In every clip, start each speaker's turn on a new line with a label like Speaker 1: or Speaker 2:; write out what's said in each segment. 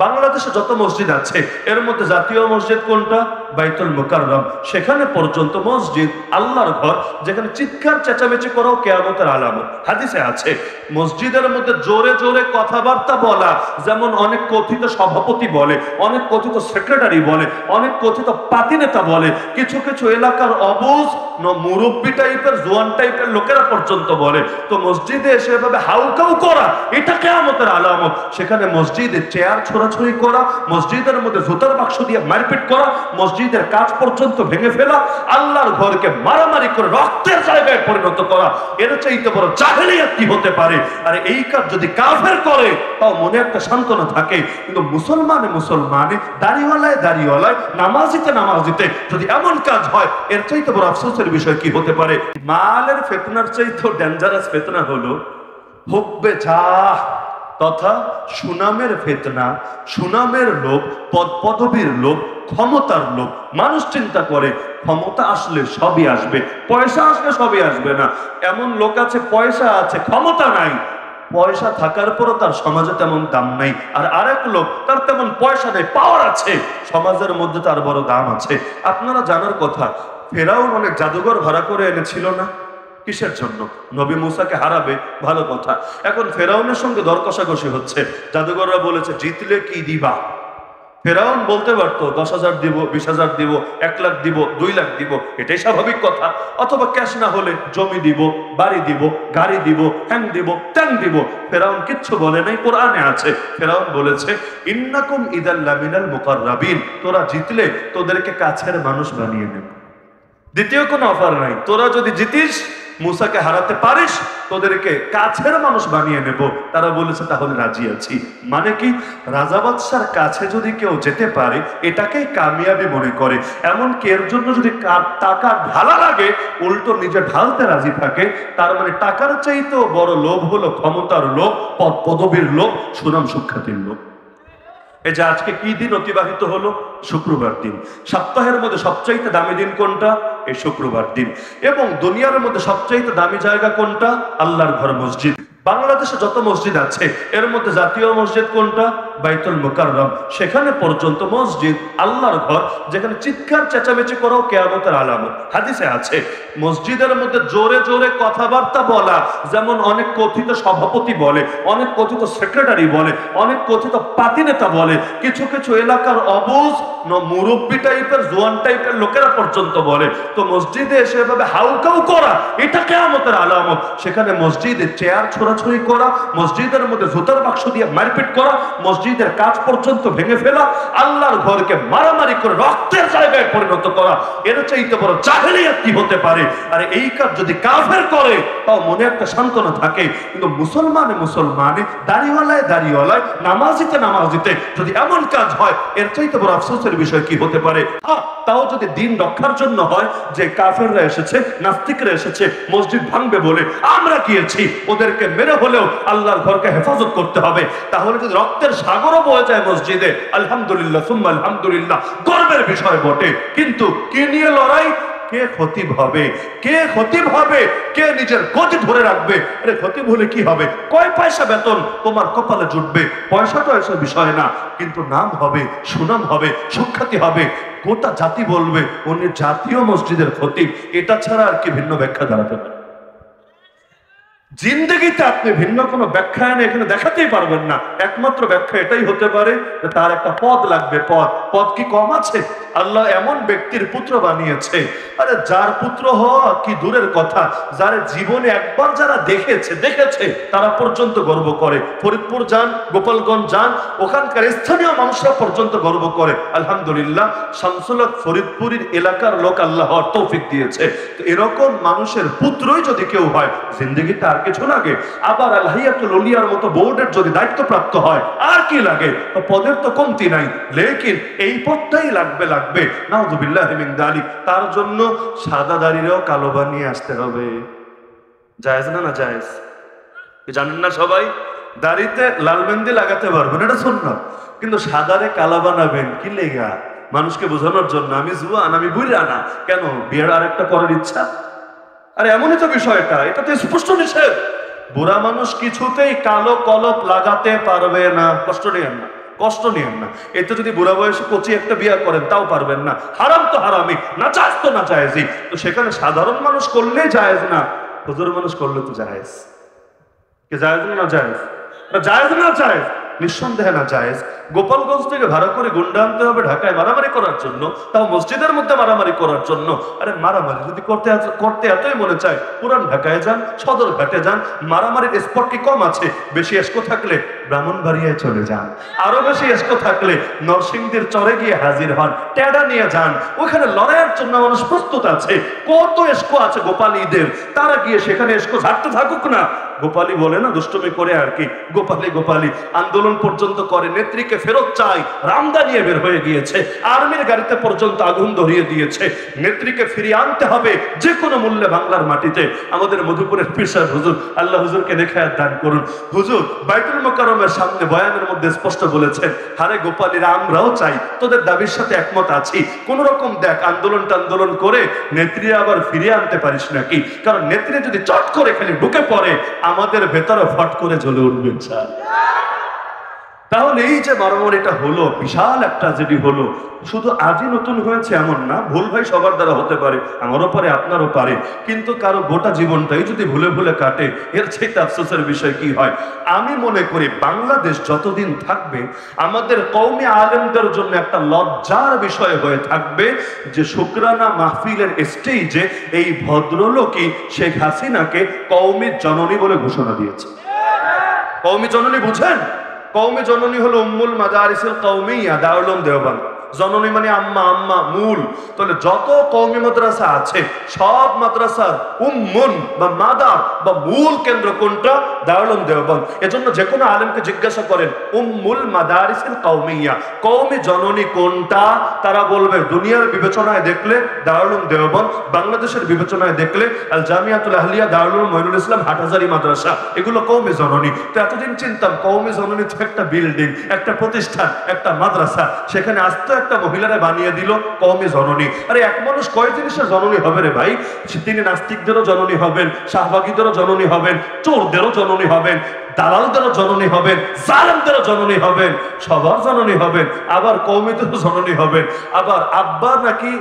Speaker 1: বাংলাদেশে যত মসজিদ আছে এর মধ্যে জাতীয় মসজিদ কোনটা? বাইতুল মুকাররম। সেখানে পর্যন্ত মসজিদ আল্লাহর ঘর, যেখানে চিৎকার চেঁচামেচি করাও কিয়ামতের আলামত। হাদিসে আছে মসজিদের মধ্যে জোরে জোরে কথাবার্তা বলা, যেমন অনেক কথিত সভাপতি বলে, অনেক কথিত সেক্রেটারি বলে, অনেক কথিত পাতি নেতা বলে, কিছু কিছু এলাকার অবুঝ মুরব্বী টাইপের জোয়ান টাইপের লোকেরা পর্যন্ত বলে। তো মসজিদে এসে এভাবে হাউকাউ করা, এটা কিয়ামতের আলামত। সেখানে মসজিদে চেয়ার ছোড়াছুড়ি করা, মসজিদের মধ্যে জুতার বাক্স দিয়ে মারপিট করা, মসজিদের কাজ পর্যন্ত ভেঙে ফেলা, আল্লাহর ঘরকে মারামারি করে রক্তের জায়গায় পরিণত করা, এর চাইতে বড় জাহেলিয়াত কি হতে পারে? আর এই কাজ যদি কাফের করে তাও মনে একটা সান্ত্বনা থাকে, কিন্তু মুসলমানে দাড়িওয়ালায় নামাজিতে যদি এমন কাজ হয়, এর চাইতে বড় আফসোসের বিষয় কি হতে পারে? মালের ফিতনার চাইতে ডেঞ্জারাস ফিতনা হলো হুব্বে জাহ তথা সুনামের ফিতনা, সুনামের লোভ, পদপদবীর লোভ, ক্ষমতার লোভ। মানুষ চিন্তা করে ক্ষমতা আসলে সবই আসবে, পয়সা আসলে সবই আসবে না। এমন লোক আছে পয়সা আছে ক্ষমতা নাই, পয়সা থাকার পরও তার সমাজে তেমন দাম নাই। আর আরেক লোক তার তেমন পয়সা নেই, পাওয়ার আছে, সমাজের মধ্যে তার বড় দাম আছে। আপনারা জানার কথা, ফেরাউন অনেক জাদুঘর ভাড়া করে এনেছিল না? কিসের জন্য? নবী মুসাকে হারাবে, ভালো কথা। এখন ফেরাউনের সঙ্গে দর কষাকষি হচ্ছে, জাদুঘররা বলেছে জিতলে কি দিবা? ফেরাউন বলতে পারতো 10,000 দিব, 20,000 দিব, 1 লাখ দিব, 2 লাখ দিব, এটাই স্বাভাবিক কথা। অথবা ক্যাশ না হলে জমি দিব, বাড়ি দিব, গাড়ি দিব, হ্যাং দিব, ত্যাং দিব। ফেরাউন কিচ্ছু বলে নাই, কোরআনে আছে। ফেরাউন বলেছে ইন্নাকুম ইদাল লামিনাল মুকাররাবিন, তোরা জিতলে তোদেরকে কাছের মানুষ বানিয়ে নেব। দ্বিতীয় কোনো অফার নাই, তোরা যদি জিতিস, মুসাকে হারাতে পারিস, তোদেরকে কাছের মানুষ বানিয়ে নেব। তারা বলেছে তাহলে রাজি আছি। মানে কি? রাজা বাদশার কাছে যদি কেউ যেতে পারে এটাকেই কামিয়াবি মনে করে। এমনকি এর জন্য যদি টাকা ঢালা লাগে, উল্টো নিজে ঢালতে রাজি থাকে। তার মানে টাকার চাইতেও বড় লোভ হলো ক্ষমতার লোভ, পদবীর লোভ, সুনাম সুখ্যাতির লোভ। এই যে আজকে কি দিন অতিবাহিত হলো? শুক্রবার দিন। সপ্তাহের মধ্যে সবচাইতে দামি দিন কোনটা? এই শুক্রবার দিন। এবং দুনিয়ার মধ্যে সবচাইতে দামি জায়গা কোনটা? আল্লাহর ঘর, মসজিদ। বাংলাদেশে যত মসজিদ আছে এর মধ্যে জাতীয় মসজিদ কোনটা? বাইতুল মুকাররম। সেখানে পর্যন্ত মসজিদ আল্লাহর ঘর, যেখানে চিৎকার চেঁচামেচি করাও কিয়ামতের আলামত। হাদিসে আছে মসজিদের মধ্যে জোরে জোরে কথাবার্তা বলা, যেমন অনেক কথিত সভাপতি বলে, অনেক কথিত সেক্রেটারি বলে, অনেক কথিত পাতি নেতা বলে, কিছু কিছু এলাকার অবুঝ মুরব্বী টাইপের জোয়ান টাইপের লোকেরা পর্যন্ত বলে। তো মসজিদে এসে এভাবে হাউকাউ করা, এটা কিয়ামতের আলামত। সেখানে মসজিদে চেয়ার ছোড়াছুড়ি করা, মসজিদের মধ্যে জুতার বাক্স দিয়ে মারপিট করা, মসজিদের কাজ পর্যন্ত ভেঙে ফেলা, আল্লাহর ঘরকে মারামারি করে রক্তের জায়গায় পরিণত করা, এর চাইতে বড় জাহেলিয়াত কি হতে পারে? আর এই কাজ যদি কাফের করে তাও মনে একটা সান্ত্বনা থাকে, কিন্তু মুসলমানে দাড়িওয়ালায় নামাজিতে যদি এমন কাজ হয়, এর চাইতে বড় আফসোসের বিষয় কি হতে পারে? তাও যদি দিন রক্ষার জন্য হয়, যে কাফেররা এসেছে, নাস্তিকরা এসেছে মসজিদ ভাঙবে বলে, আমরা গিয়েছি, ওদেরকে মেরে হলেও আল্লাহর ঘরকে হেফাজত করতে হবে। তাহলে যদি রক্তের সাগরও বয়ে যায় মসজিদে, আলহামদুলিল্লাহ সুম্মা আলহামদুলিল্লাহ, গর্বের বিষয় বটে। কিন্তু কে নিয়ে লড়াই? কে খতিব হবে, কে খতিব হবে, কে নিজের গতি ধরে রাখবে? আরে খতিব হলে কি হবে? কয় পয়সা বেতন তোমার কপালে জুটবে, পয়সা তো এসব বিষয় না, কিন্তু নাম হবে, সুনাম হবে, সুখ্যাতি হবে, গোটা জাতি বলবে উনি জাতীয় মসজিদের খতিব। এটা ছাড়া আর কি ভিন্ন ব্যাখ্যা দাঁড়াতে পারে? জিন্দগিতে আপনি ভিন্ন কোনো ব্যাখ্যা এনে এখানে দেখাতেই পারবেন না। একমাত্র ব্যাখ্যা এটাই হতে পারে যে তার একটা পদ লাগবে। পদ কি কম আছে? আল্লাহ এমন ব্যক্তির পুত্র বানিয়েছে, আরে যার পুত্র হওয়া কি দূরের কথা, যার জীবনে একবার যারা দেখেছে তারা পর্যন্ত গর্ব করে। ফরিদপুর যান, গোপালগঞ্জ যান, ওখানকার স্থানীয় মানুষরা পর্যন্ত গর্ব করে। আলহামদুলিল্লাহ, শামসুল হক ফরিদপুরের এলাকার লোক আল্লাহ তৌফিক দিয়েছে। তো এরকম মানুষের পুত্রই যদি কেউ হয়, জিন্দগিতে আর কিছু লাগে? আবার আল-হাইয়াতুল উলিয়ার মতো বোর্ডের যদি দায়িত্বপ্রাপ্ত হয়, আর কি লাগে? তো পদের তো কমতি নাই, লেকিন এই পদটাই লাগবে। নাউযুবিল্লাহি মিন যালিক। তার জন্য সাদা দাড়িরেও কালো বানিয়ে আসতে হবে। জায়েজ না? না জায়েজ? জানেন না সবাই? দাড়িতে লাল মেহেন্দি লাগাতে পারবেন, এটা সুন্নাত, কিন্তু সাদারে কালো বানাবেন কি লেগা? মানুষকে বোঝানোর জন্য আমি জুয়ান, আমি বুইড়া না। কেন? বিয়ের আরেকটা করার ইচ্ছা? আরে এমনই তো বিষয়টা, এটা তো স্পষ্ট নিষেধ। বুড়া মানুষ কিছুতেই কালো কলপ লাগাতে পারবে না। কষ্ট নেন না, কষ্ট নিয়েন না। এতে যদি বুড়া বয়সে কচি একটা বিয়া করেন তাও পারবেন না। হারাম তো হারামি, না জায়েজ তো না জায়েজই। তো সেখানে সাধারণ মানুষ করলে জায়েজ না, হুজুর মানুষ করলে তো জায়েজ। কে জায়েজ না জায়েজ? জায়েজ না জায়েজ? নিঃসন্দেহে না জায়েজ। গোপালগঞ্জ থেকে ভাড়া করে গুন্ডা আনতে হবে ঢাকায় মারামারি করার জন্য, তাও মসজিদের মধ্যে মারামারি করার জন্য। আরে মারামারি যদি করতে এতই মনে চায়, পুরান ঢাকায় যান, সদর ঘাটে যান, মারামারির স্পট কি কম আছে? বেশি এসকো থাকলে ব্রাহ্মণবাড়িয়ায় চলে যান, আরো বেশি এসকো থাকলে নরসিংদীর চরে গিয়ে হাজির হন, টেডা নিয়ে যান, ওখানে লড়াইয়ের জন্য মানুষ প্রস্তুত আছে। কত এসকো আছে গোপালীদের, তারা গিয়ে সেখানে এসকো ঝাড়তে থাকুক না। গোপালী বলে না, দুষ্টুমি করে আর কি, গোপালী গোপালী আন্দোলন পর্যন্ত করে, নেত্রীকে ফেরত চাই, রামদা নিয়ে বের হয়ে গিয়েছে, আর্মির গাড়িতে পর্যন্ত আগুন ধরিয়ে দিয়েছে। নেত্রীকে ফিরিয়ে আনতে হবে যে কোনো মূল্যে বাংলার মাটিতে। আমাদের মধুপুরের পীর সাহেব হুজুর, আল্লাহ হুজুরকে নেখায়াত দান করুন, হুজুর বাইতুল মোকাররমের সামনে বয়ানের মধ্যে স্পষ্ট বলেছেন, হারে গোপালীরা আমরাও চাই, তোদের দাবির সাথে একমত আছি, কোন রকম দেখ আন্দোলন করে নেত্রী আবার ফিরিয়ে আনতে পারিস নাকি। কারণ নেত্রী যদি চট করে খালি ঢুকে পড়ে, আমাদের ভেতরে ফট করে জ্বলে উঠবে। তাহলে এই যে মারামারিটা হলো, বিশাল একটা যেটি হলো, শুধু আজই নতুন হয়েছে এমন না, ভুল ভাই সবার দ্বারা হতে পারে, আমারও পারে, আপনারও পারে, কিন্তু কারো গোটা জীবনটাই যদি ভুলে ভুলে কাটে, এর চাইতে আফসোসের বিষয় কি হয়? আমি মনে করি বাংলাদেশ যতদিন থাকবে, আমাদের কওমি আলেমদের জন্য একটা লজ্জার বিষয় হয়ে থাকবে যে শুকরানা মাহফিলের স্টেজে এই ভদ্রলোকই শেখ হাসিনাকে কওমি জননী বলে ঘোষণা দিয়েছে। কওমি জননী বুঝেন? কওমি জননী হলো উম্মুল মাদারিসিল কওমিয়া, দারুল উলুম দেওবন্দ। জননী মানে আম্মা, আম্মা মূল। তাহলে যত কওমি মাদ্রাসা আছে, সব মাদ্রাসার উম্মুন বা মাদার বা মূল কেন্দ্র কোনটা? দারুল উলুম দেওবন্দ। এজন্য যে কোনো আলেমকে জিজ্ঞাসা করেন উম্মুল মাদারিসিল কওমিয়া, কওমি জননী কোনটা, তারা বলবে দুনিয়ার বিবেচনায় দেখলে দারুল উলুম দেওবন্দ, বাংলাদেশের বিবেচনায় দেখলে আল জামিয়াতুল আহলিয়া, দারুল উলুম মঈনুল ইসলাম, হাটহাজারী মাদ্রাসা, এগুলো কওমি জননী। তো এতদিন চিন্তাম কওমি জননী তো একটা বিল্ডিং, একটা প্রতিষ্ঠান, একটা মাদ্রাসা, সেখানে আসতো একটা মহিলারা বানিয়ে দিল কওমি জননী। আরে এক মানুষ কয় জিনিসের জননী হবে রে ভাই? তিনি নাস্তিকদেরও জননী হবেন, শাহবাগীদেরও জননী হবেন, চোরদেরও জননী হবেন, দালালদেরও জননী হবেন, জালেমদেরও জননী হবেন, সবার জননী হবেন, আবার কওমিদেরও জননী হবেন। আবার আব্বা নাকি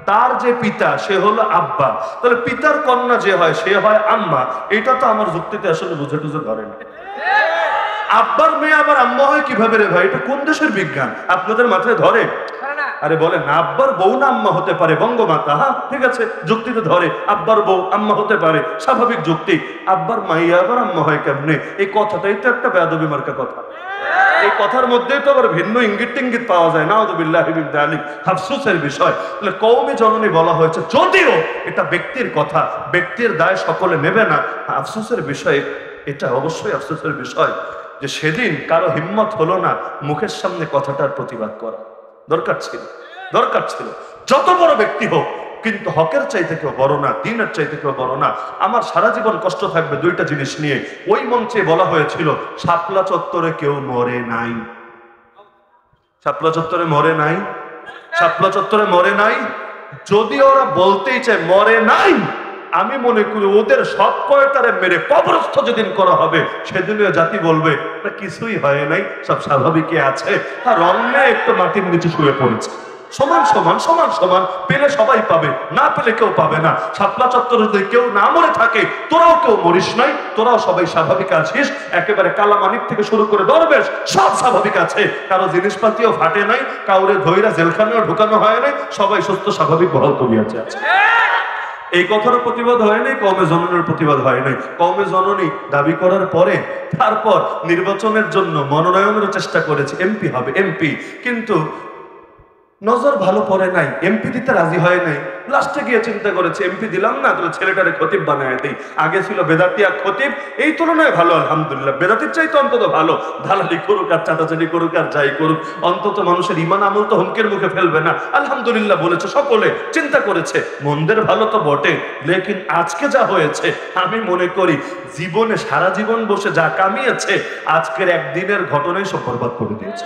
Speaker 1: তার যে পিতা সে হলো আব্বা, তাহলে পিতার কন্যা যে হয় সে হয় আম্মা। এটা তো আমার যুক্তিতে আসলে বুঝে টুঝে ধরে না। আব্বার মেয়ে আবার আম্মা হয় কিভাবে রে ভাই? এটা কোন দেশের বিজ্ঞান? আপনাদের মাথায় ধরে? আরে বলে না, আব্বার বউ না আম্মা হতে পারে, বঙ্গমাতা, হ্যাঁ ঠিক আছে, যুক্তিতে ধরে, আব্বার বউ আম্মা হতে পারে, স্বাভাবিক যুক্তি। আব্বার মাইয়া আবার আম্মা হয় কেমনে? এই কথাটাই তো একটা বেয়াদবি মার্কা কথা। এই কথার মধ্যেই তো আবার ভিন্ন ইঙ্গিত টিঙ্গিত পাওয়া যায়। নাউযুবিল্লাহি মিন যালিক, আফসোসের বিষয়। তাহলে কওমি জননী বলা হয়েছে, যদিও এটা ব্যক্তির কথা, ব্যক্তির দায় সকলে নেবে না। আফসোসের বিষয়, এটা অবশ্যই আফসোসের বিষয় যে সেদিন কারো হিম্মত হলো না মুখের সামনে কথাটার প্রতিবাদ করা। দরকার ছিল যত বড় ব্যক্তি হোক, কিন্তু হকের চাইতে কেউ বড় না, দ্বীনের চাইতে কেউ বড় না। আমার সারা জীবন কষ্ট থাকবে দুইটা জিনিস নিয়ে। ওই মঞ্চে বলা হয়েছিল শাপলা চত্বরে কেউ মরে নাই, শাপলা চত্বরে মরে নাই, শাপলা চত্বরে মরে নাই। যদি ওরা বলতেই চায় মরে নাই, আমি মনে করি ওদের সব কয়টারে মেরে কবরস্থ যেদিন করা হবে, সেদিনও জাতি বলবে কিছুই হয় নাই, সব স্বাভাবিকই আছে, আর অন্য একটু মাটির নিচে শুয়ে পড়েছে। সমান সমান সমান সমান, পেলে সবাই পাবে, না পেলে কেউ পাবে না। শাপলা চত্বরে যদি কেউ না মরে থাকে, তোরাও কেউ মরিস নাই, তোরাও সবাই স্বাভাবিক আছিস। একেবারে কালামানিক থেকে শুরু করে দরবেশ সব স্বাভাবিক আছে, কারো জিনিসপাতিও ফাটে নাই, কাউরে ধৈরা জেলখানেও ঢুকানো হয় নাই, সবাই সুস্থ স্বাভাবিক বহাল করিয়াছে আছে। এই কথারও প্রতিবাদ হয় নাই, কওমে জননীর প্রতিবাদ হয় নাই। কওমে জননী দাবি করার পরে তারপর নির্বাচনের জন্য মনোনয়নের চেষ্টা করেছে, এমপি হবে এমপি, কিন্তু নজর ভালো পড়ে নাই, এমপি দিতে রাজি হয় নাই। লাস্টে গিয়ে চিন্তা করেছে এমপি দিলাম না, তাহলে ছেলেটারে খতিব বানায় দিই। আগে ছিল বেদাতি আর খতিব, এই তুলনায় ভালো আলহামদুলিল্লাহ, বেদাতির চাইতে অন্তত ভালো। দালালি করুক আর চাটাচাটি করুক আর যাই করুক, অন্তত মানুষের ইমান আমল তো হুমকির মুখে ফেলবে না। আলহামদুলিল্লাহ বলেছে সকলে, চিন্তা করেছে মন্দের ভালো তো বটে, লেকিন আজকে যা হয়েছে আমি মনে করি জীবনে সারা জীবন বসে যা কামিয়েছে, আজকের একদিনের ঘটনাই সব বরবাদ করে দিয়েছে।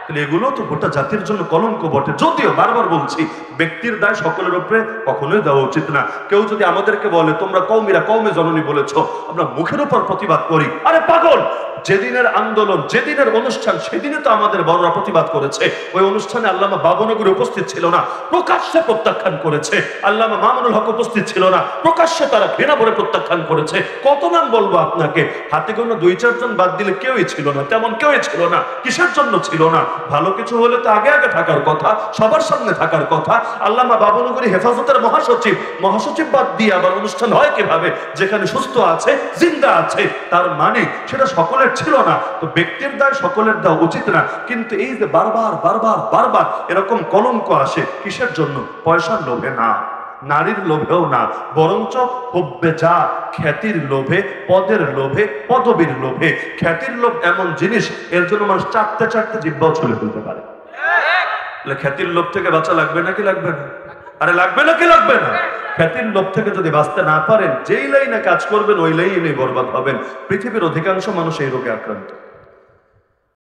Speaker 1: তাহলে এগুলো তো গোটা জাতির জন্য কলঙ্ক বটে। যদিও বারবার বলছি, ব্যক্তির দায় সকলের উপরে কখনোই দেওয়া উচিত না। কেউ যদি আমাদেরকে বলে তোমরা কওমিরা কওমে জননী বলেছো, আমরা মুখের উপর প্রতিবাদ করি, আরে পাগল, যেদিনের আন্দোলন, যেদিনের অনুষ্ঠান, সেদিনে তো আমাদের বড়রা প্রতিবাদ করেছে। ওই অনুষ্ঠানে আল্লামা বাবনগরী উপস্থিত ছিল না, প্রকাশ্যে প্রত্যাখ্যান করেছে। আল্লামা মামুনুল হক উপস্থিত ছিল না, প্রকাশ্যে তারা ঘৃণা ভরে প্রত্যাখ্যান করেছে। কত নাম বলবো আপনাকে, হাতে গোনা 2-4 জন বাদ দিলে কেউই ছিল না, তেমন কেউই ছিল না। কিসের জন্য ছিল না? ভালো কিছু হলে তো আগে আগে থাকার কথা, সবার সামনে থাকার কথা। আল্লামা বাবনগরী হেফাজতের মহাসচিব, মহাসচিব বাদ দিয়ে আবার অনুষ্ঠান হয় কিভাবে? যেখানে সুস্থ আছে, জিন্দা আছে, তার মানে সেটা সকলের ছিল না। তো ব্যক্তির দায় সকলের দেওয়া উচিত না। কিন্তু এই যে বারবার বারবার বারবার এরকম কলঙ্ক আসে, কিসের জন্য? পয়সার লোভে না, নারীর লোভেও না, বরঞ্চ হব্বে যা, খ্যাতির লোভে, পদের লোভে, পদবীর লোভে। খ্যাতির লোভ এমন জিনিস, এর জন্য মানুষ চাটতে চাটতে জিহ্বাও ছুলে ফেলতে পারে। খ্যাতির লোভ থেকে বাঁচা লাগবে নাকি লাগবে না? আরে লাগবে নাকি লাগবে না? খ্যাতির লোভ থেকে যদি বাঁচতে না পারেন, যেই লাইনে কাজ করবেন ওই লাইনে বরবাদ হবেন। পৃথিবীর অধিকাংশ মানুষ এই রোগে আক্রান্ত।